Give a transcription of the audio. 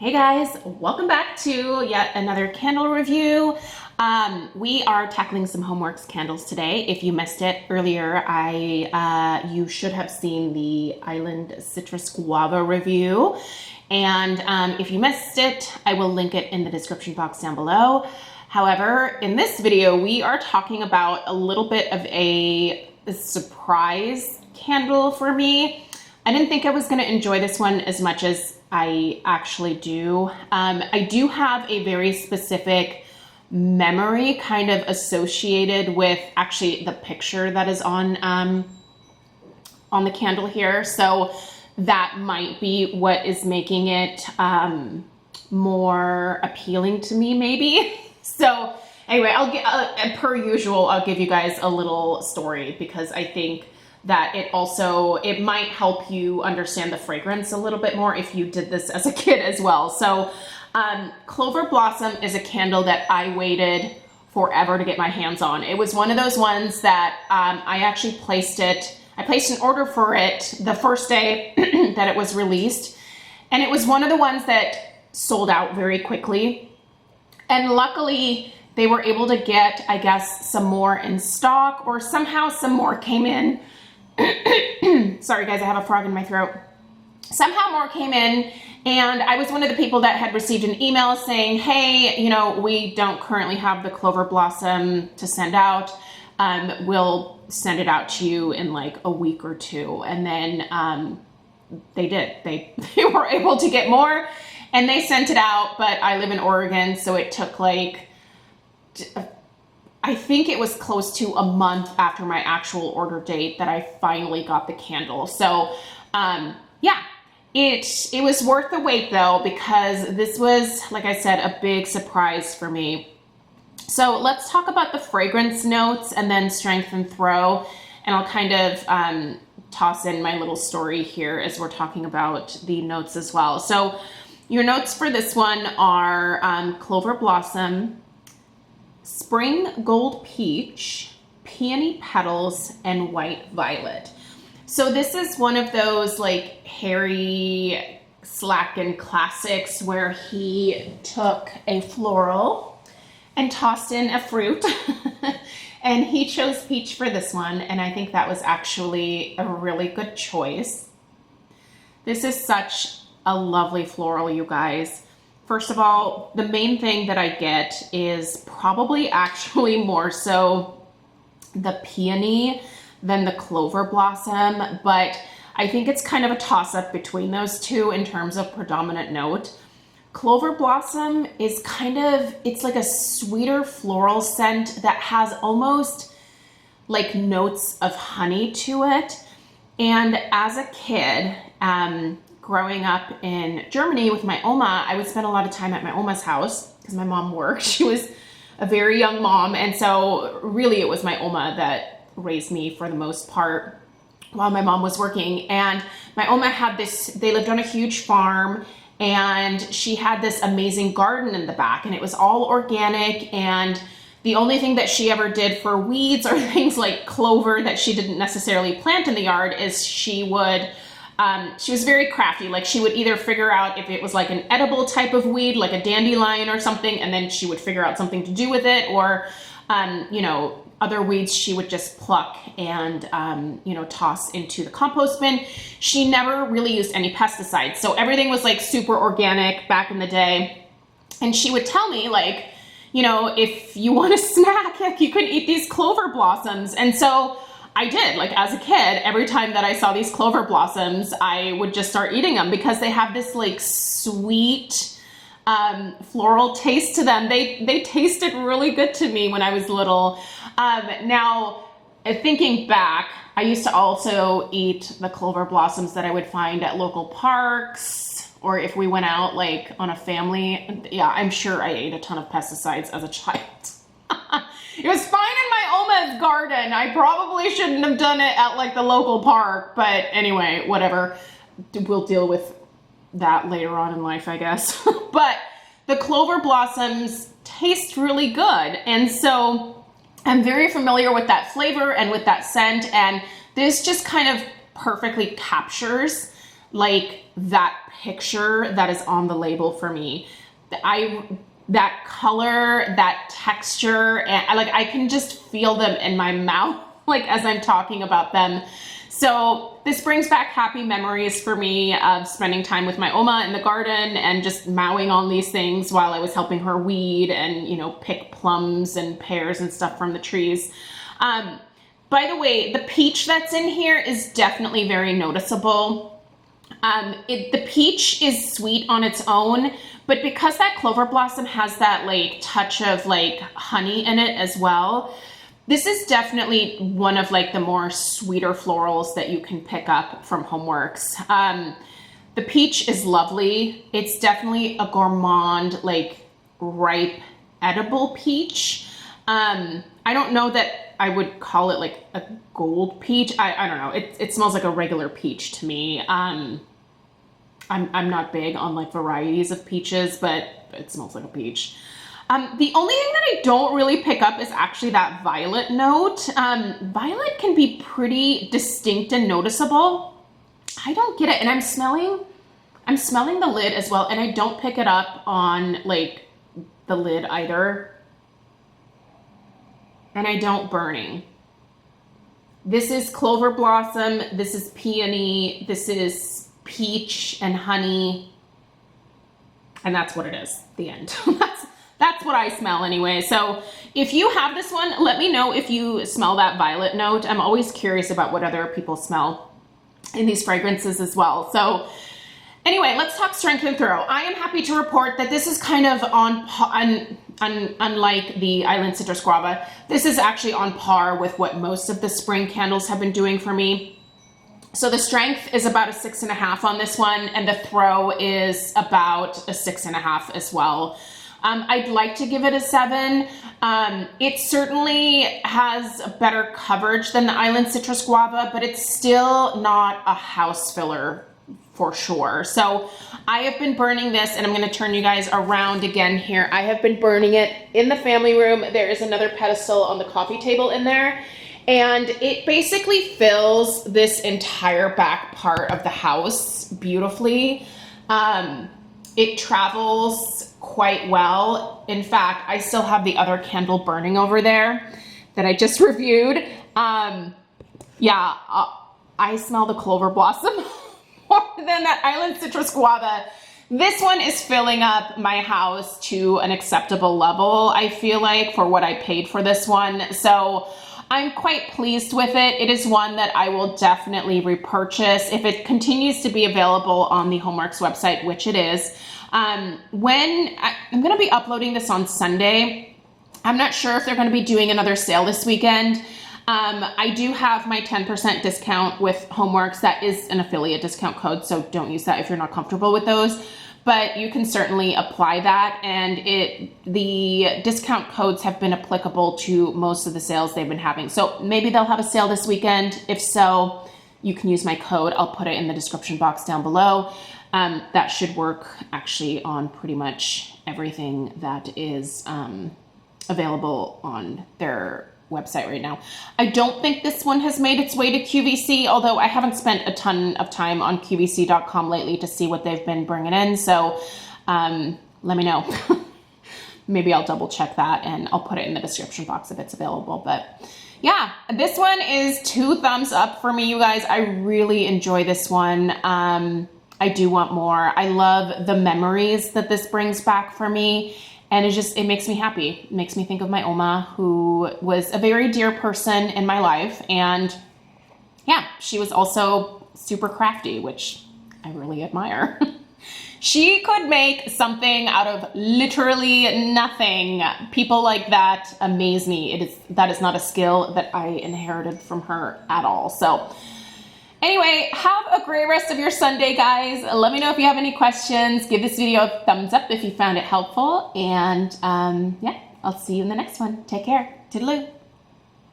Hey guys, welcome back to yet another candle review. We are tackling some HomeWorx candles today. If you missed it earlier, you should have seen the Island Citrus Guava review. And if you missed it, I will link it in the description box down below. However, in this video, we are talking about a little bit of a surprise candle for me. I didn't think I was going to enjoy this one as much as I actually do. I do have a very specific memory kind of associated with actually the picture that is on the candle here. So that might be what is making it more appealing to me maybe. So anyway, per usual, I'll give you guys a little story because I think that it might help you understand the fragrance a little bit more if you did this as a kid as well. So Clover Blossom is a candle that I waited forever to get my hands on. It was one of those ones that I actually placed an order for it the first day that it was released. And it was one of the ones that sold out very quickly. And luckily they were able to get, I guess, some more in stock, or somehow some more came in. Sorry guys, I have a frog in my throat. Somehow more came in, and I was one of the people that had received an email saying, hey, you know, we don't currently have the Clover Blossom to send out. We'll send it out to you in like a week or two. And then they did. They were able to get more, and they sent it out, but I live in Oregon, so it took like I think it was close to a month after my actual order date that I finally got the candle. So yeah, it was worth the wait though, because this was, like I said, a big surprise for me. So let's talk about the fragrance notes and then strength and throw. And I'll kind of toss in my little story here as we're talking about the notes as well. So your notes for this one are Clover Blossom, Spring Gold Peach, Peony Petals, and White Violet. So this is one of those like Harry Slacken classics where he took a floral and tossed in a fruit and he chose peach for this one, and I think that was actually a really good choice. This is such a lovely floral, you guys. First of all, the main thing that I get is probably actually more so the peony than the Clover Blossom, but I think it's kind of a toss-up between those two in terms of predominant note. Clover Blossom is it's like a sweeter floral scent that has almost like notes of honey to it. And as a kid, growing up in Germany with my Oma, I would spend a lot of time at my Oma's house because my mom worked. She was a very young mom, and so really it was my Oma that raised me for the most part while my mom was working. And my Oma had they lived on a huge farm, and she had this amazing garden in the back, and it was all organic, and the only thing that she ever did for weeds or things like clover that she didn't necessarily plant in the yard is she was very crafty. Like she would either figure out if it was like an edible type of weed, like a dandelion or something, and then she would figure out something to do with it, or, you know, other weeds she would just pluck and, you know, toss into the compost bin. She never really used any pesticides. So everything was like super organic back in the day. And she would tell me like, you know, if you want a snack, like, you could eat these clover blossoms. And so I did. Like as a kid, every time that I saw these clover blossoms, I would just start eating them because they have this like sweet floral taste to them. They tasted really good to me when I was little. Now, thinking back, I used to also eat the clover blossoms that I would find at local parks, or if we went out like on a family. Yeah, I'm sure I ate a ton of pesticides as a child. It was fine in my Oma's garden. I probably shouldn't have done it at like the local park, but anyway, whatever. We'll deal with that later on in life, I guess. But the Clover Blossoms taste really good. And so I'm very familiar with that flavor and with that scent. And this just kind of perfectly captures like that picture that is on the label for me. That color, that texture, and like I can just feel them in my mouth like as I'm talking about them. So this brings back happy memories for me of spending time with my Oma in the garden and just mowing on these things while I was helping her weed and, you know, pick plums and pears and stuff from the trees. By the way, the peach that's in here is definitely very noticeable. The peach is sweet on its own, but because that clover blossom has that like touch of like honey in it as well, this is definitely one of like the more sweeter florals that you can pick up from HomeWorx. The peach is lovely. It's definitely a gourmand, like ripe, edible peach. I don't know that I would call it like a gold peach. I don't know. It smells like a regular peach to me. I'm not big on like varieties of peaches, but it smells like a peach. The only thing that I don't really pick up is actually that violet note. Violet can be pretty distinct and noticeable. I don't get it. And I'm smelling the lid as well. And I don't pick it up on like the lid either. And I don't burning. This is clover blossom. This is peony. This is peach and honey. And that's what it is. The end. That's what I smell anyway. So if you have this one, let me know if you smell that violet note. I'm always curious about what other people smell in these fragrances as well. So anyway, let's talk strength and throw. I am happy to report that this is kind of unlike the Island Citrus Guava, this is actually on par with what most of the spring candles have been doing for me. So the strength is about a 6.5 on this one, and the throw is about a 6.5 as well. I'd like to give it a 7. It certainly has better coverage than the Island Citrus Guava, but it's still not a house filler for sure. So I have been burning this, and I'm going to turn you guys around again here. I have been burning it in the family room. There is another pedestal on the coffee table in there, and it basically fills this entire back part of the house beautifully. It travels quite well. In fact, I still have the other candle burning over there that I just reviewed. I smell the clover blossom more than that Island Citrus Guava. This one is filling up my house to an acceptable level, I feel like, for what I paid for this one. So I'm quite pleased with it. It is one that I will definitely repurchase if it continues to be available on the HomeWorx website, which it is. I'm going to be uploading this on Sunday. I'm not sure if they're going to be doing another sale this weekend. I do have my 10% discount with HomeWorx. That is an affiliate discount code, so don't use that if you're not comfortable with those. But you can certainly apply that, and the discount codes have been applicable to most of the sales they've been having. So maybe they'll have a sale this weekend. If so, you can use my code. I'll put it in the description box down below. That should work actually on pretty much everything that is available on their website right now. I don't think this one has made its way to QVC, although I haven't spent a ton of time on QVC.com lately to see what they've been bringing in. So let me know. Maybe I'll double check that and I'll put it in the description box if it's available. But yeah, this one is 2 thumbs up for me, you guys. I really enjoy this one. I do want more. I love the memories that this brings back for me. And it makes me happy. It makes me think of my Oma, who was a very dear person in my life. And yeah, she was also super crafty, which I really admire. She could make something out of literally nothing. People like that amaze me. That is not a skill that I inherited from her at all. So anyway, have a great rest of your Sunday, guys. Let me know if you have any questions. Give this video a thumbs up if you found it helpful. And yeah, I'll see you in the next one. Take care. Toodaloo.